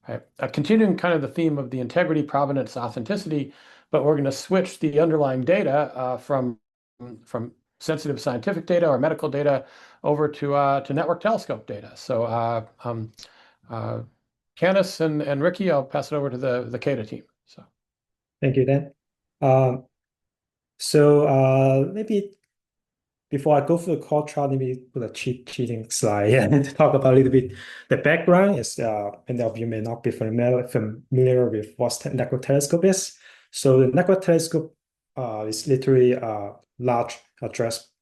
right? Continuing kind of the theme of the integrity, provenance, authenticity, but we're going to switch the underlying data from sensitive scientific data or medical data over to network telescope data. So Canis and Ricky, I'll pass it over to the CADA team. So Thank you, Dan. Maybe before I go through the call chart, let me put a cheating slide and talk about a little bit. The background is, many of you may not be familiar with what network telescope is. So the network telescope is literally a large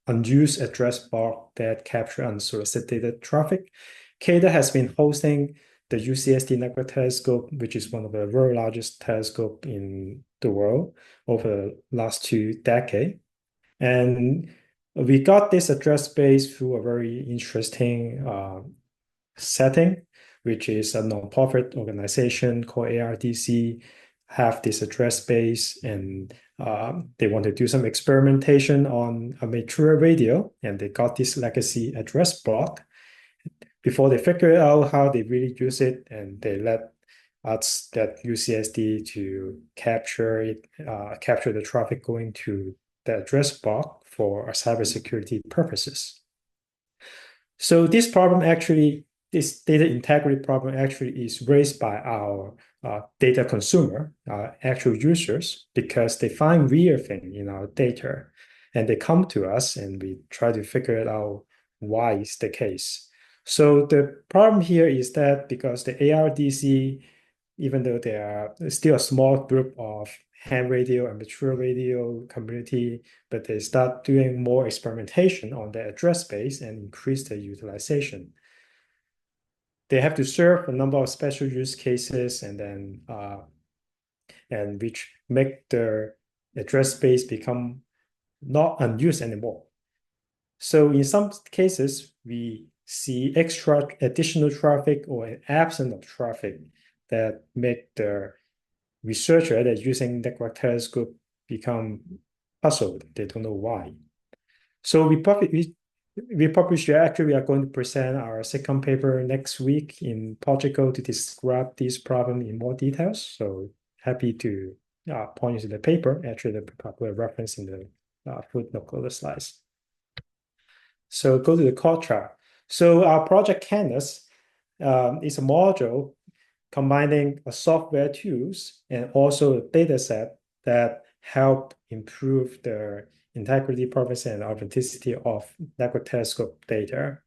unused address bar that capture unsolicited traffic. CADA has been hosting the UCSD network telescope, which is one of the very largest telescope in the world over the last 2 decades. And we got this address space through a very interesting setting, which is a nonprofit organization called ARDC, have this address space, and they want to do some experimentation on a mature radio, and they got this legacy address block. Before they figure out how they really use it, and they let us, that UCSD, to capture it, capture the traffic going to the address block for cybersecurity purposes. So this data integrity problem actually is raised by our data consumer, actual users, because they find weird thing in our data, and they come to us, and we try to figure it out why it's the case. So the problem here is that because the ARDC, even though they are still a small group of ham radio and mature radio community, but they start doing more experimentation on the address space and increase the utilization. They have to serve a number of special use cases, and then which make the address space become not unused anymore. So in some cases, we see extra additional traffic or an absence of traffic that make the researcher that using network telescope become puzzled. They don't know why. So we published, actually, we are going to present our second paper next week in Portugal to describe this problem in more details. So happy to point you to the paper, actually the popular reference in the footnote of the slides. So go to the call chart. So our project Canis is a module combining a software tools and also a data set that help improve the integrity, privacy, and authenticity of network telescope data.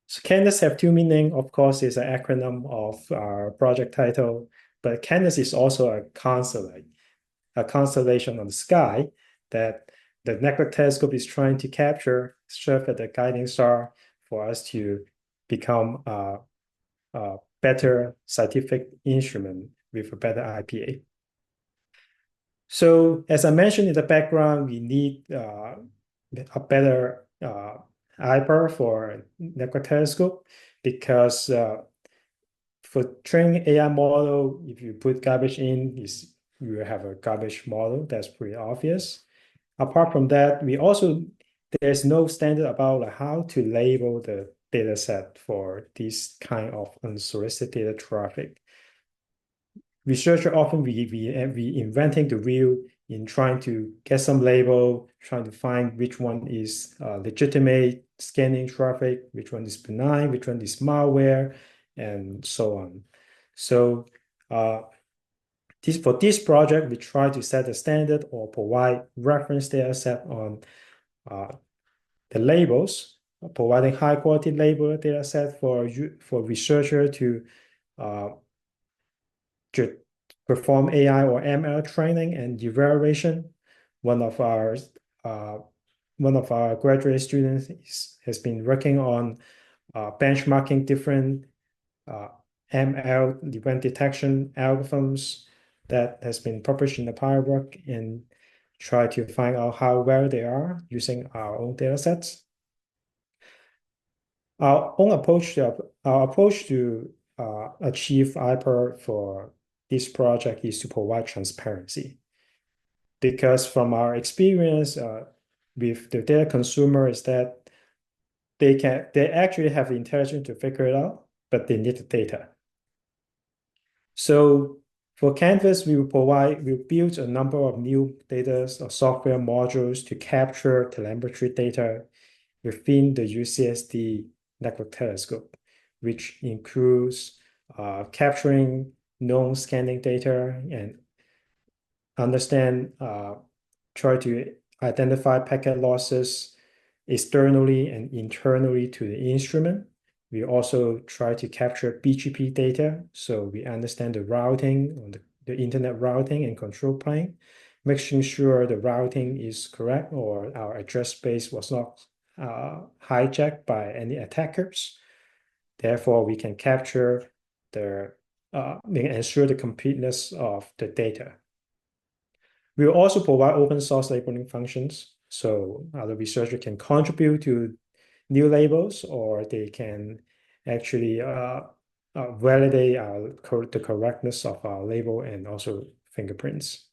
So Canis have two meanings. Of course, it's an acronym of our project title, but Canis is also a constellation on the sky that the network telescope is trying to capture, serve as a guiding star for us to become a better scientific instrument with a better IPA. So as I mentioned in the background, we need a better hyper for network telescope, because for training AI model, if you put garbage in, you have a garbage model. That's pretty obvious. Apart from that, there's no standard about how to label the data set for this kind of unsolicited traffic. Researchers often we inventing the wheel in trying to get some label, trying to find which one is legitimate scanning traffic, which one is benign, which one is malware, and so on. So for this project, we try to set a standard or provide reference data set on the labels, providing high quality label data set for researcher to perform AI or ML training and evaluation. One of our graduate students has been working on benchmarking different ML event detection algorithms that has been published in the prior work, and try to find out how well they are using our own data sets. Our approach to achieve hyper for this project is to provide transparency. Because from our experience with the data consumer is that they actually have the intelligence to figure it out, but they need the data. So for Canvas, we'll build a number of new data or software modules to capture telemetry data within the UCSD network telescope, which includes capturing known scanning data and try to identify packet losses externally and internally to the instrument. We also try to capture BGP data, so we understand the routing on the internet routing and control plane, making sure the routing is correct or our address space was not hijacked by any attackers. Therefore, we can capture ensure the completeness of the data. We will also provide open source labeling functions, so other researchers can contribute to new labels, or they can actually validate the correctness of our label and also fingerprints.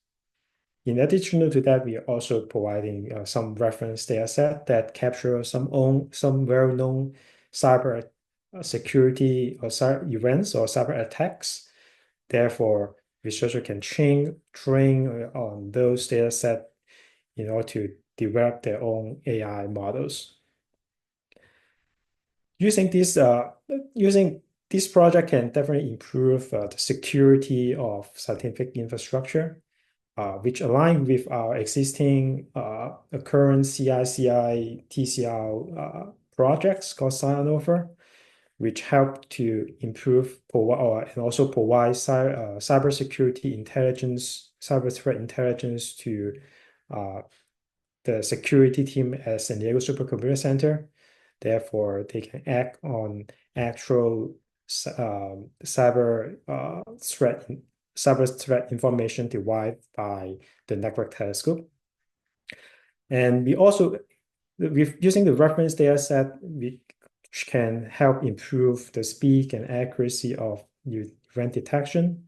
In addition to that, we are also providing some reference data set that capture some well-known cyber security or cyber events or cyber attacks. Therefore, researchers can train on those data set in order to develop their own AI models. Using this project can definitely improve the security of scientific infrastructure, which align with our existing current CI/CD TCR projects called Cyanover, which help to improve and also provide cybersecurity intelligence, cyber threat intelligence to the security team at San Diego Supercomputer Center. Therefore, they can act on actual cyber threat information derived by the network telescope. And we also, using the reference data set, we can help improve the speed and accuracy of event detection.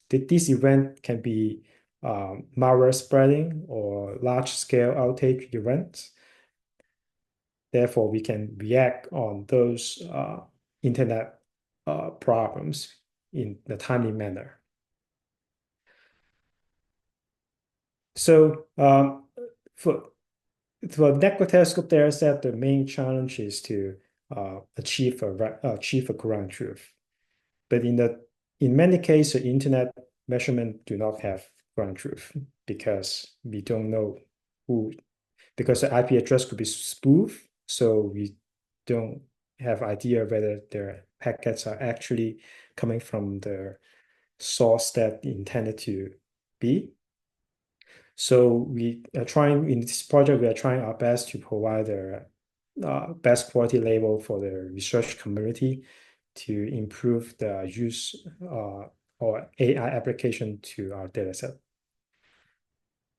This event can be malware spreading or large-scale outage events. Therefore, we can react on those internet problems in a timely manner. So for network telescope data set, the main challenge is to achieve a ground truth. But in many cases, the internet measurement do not have ground truth because we don't know because the IP address could be spoofed, so we don't have idea whether their packets are actually coming from the source that intended to be. So in this project, we are trying our best to provide the best quality label for the research community to improve the use or AI application to our dataset.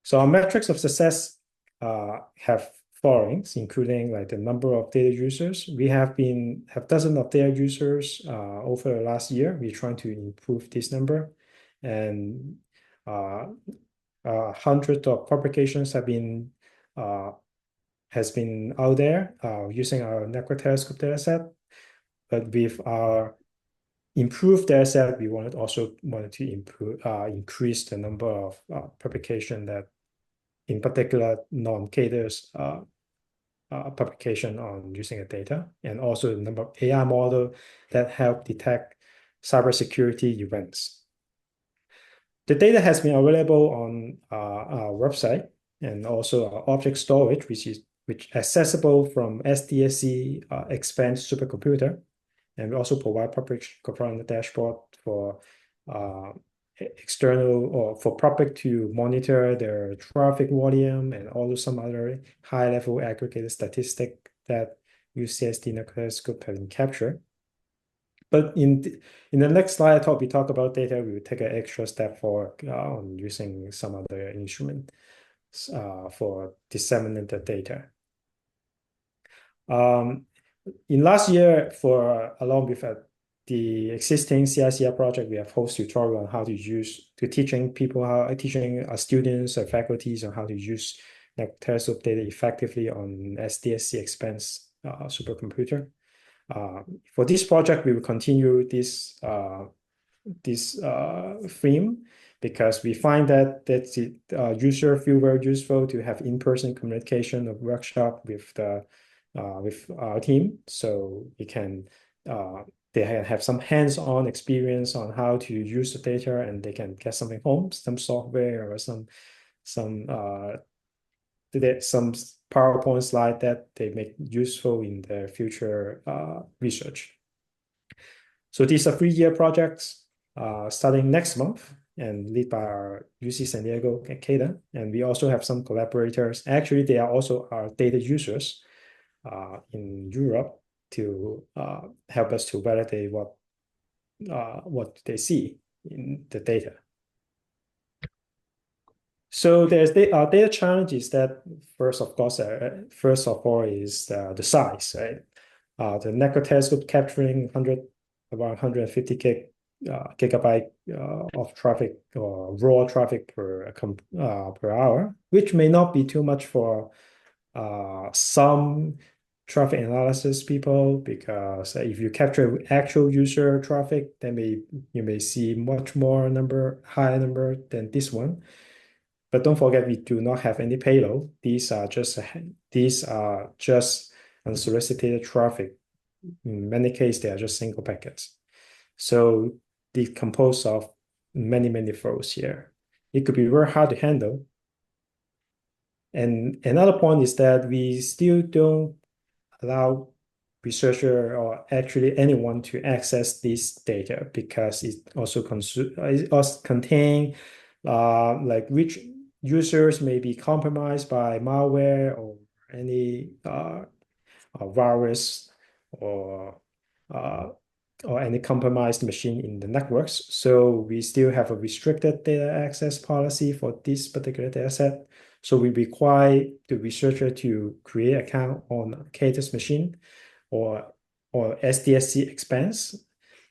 So our metrics of success have followings, including like the number of data users. We have dozens of data users over the last year. We're trying to improve this number, and hundreds of publications has been out there using our network telescope dataset. But with our improved dataset, we wanted to increase the number of publication that, in particular, non-CADRS publication on using the data, and also the number of AI model that help detect cybersecurity events. The data has been available on our website and also our object storage, which accessible from SDSC Expand supercomputer. And we also provide public component dashboard for external or for public to monitor their traffic volume and also some other high-level aggregated statistic that UCSD network telescope can capture. But in the next slide, we talk about data. We will take an extra step forward on using some other instrument for disseminating the data. In last year, along with the existing CICR project, we have hosted tutorial on how to teaching students or faculties on how to use network telescope data effectively on SDSC Expense supercomputer. For this project, we will continue this theme because we find that user feel very useful to have in-person communication of workshop with our team, so we can they have some hands-on experience on how to use the data, and they can get something home, some software or some some PowerPoint slide that they make useful in their future research. So these are 3-year projects starting next month and led by our UC San Diego and CADA. And we also have some collaborators. Actually, they are also our data users in Europe to help us to validate what they see in the data. So there's data challenges that first of all is the size, right? The network telescope capturing around 150 gigabyte of traffic or raw traffic per hour, which may not be too much for some traffic analysis people, because if you capture actual user traffic, then you may see much more higher number than this one. But don't forget, we do not have any payload. These are just unsolicited traffic. In many cases, they are just single packets. So they compose of many flows here. It could be very hard to handle. And another point is that we still don't allow researcher or actually anyone to access this data, because it also contain like which users may be compromised by malware or any virus or uh, any compromised machine in the networks. So we still have a restricted data access policy for this particular data set. So we require the researcher to create an account on Canis machine or SDSC expense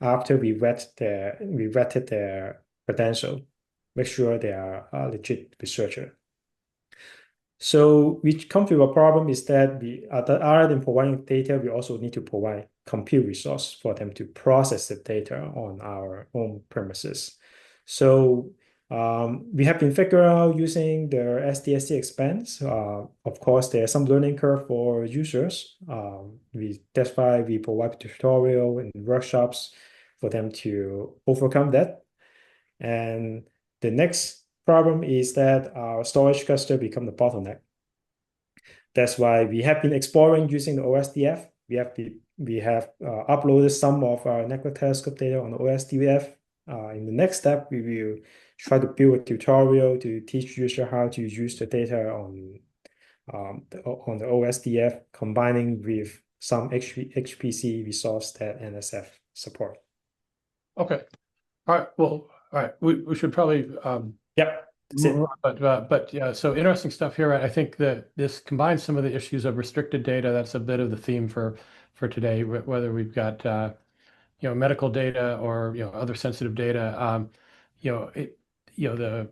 after we vetted their credential, make sure they are a legit researcher. So which comes to a problem is that other than providing data, we also need to provide compute resource for them to process the data on our own premises. So we have been figuring out using the SDSC expense. Of course, there's some learning curve for users. That's why we provide tutorial and workshops for them to overcome that. And the next problem is that our storage cluster become the bottleneck. That's why we have been exploring using the OSDF. We have uploaded some of our network telescope data on the OSDF. In the next step, we will try to build a tutorial to teach user how to use the data on the OSDF, combining with some HPC resource that NSF support. Okay. All right. Well, all right. We should probably Yep. That's it. but yeah, so interesting stuff here. I think that this combines some of the issues of restricted data. That's a bit of the theme for today, whether we've got medical data or other sensitive data. It the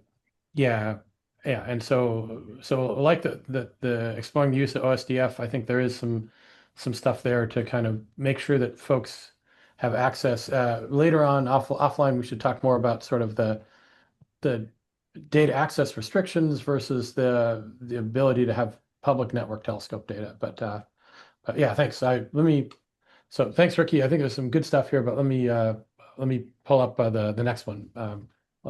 yeah and so like the exploring the use of OSDF, I think there is some stuff there to kind of make sure that folks have access. Later on offline, we should talk more about sort of the data access restrictions versus the ability to have public network telescope data. But yeah, thanks. So thanks, Ricky. I think there's some good stuff here, but let me pull up the next one.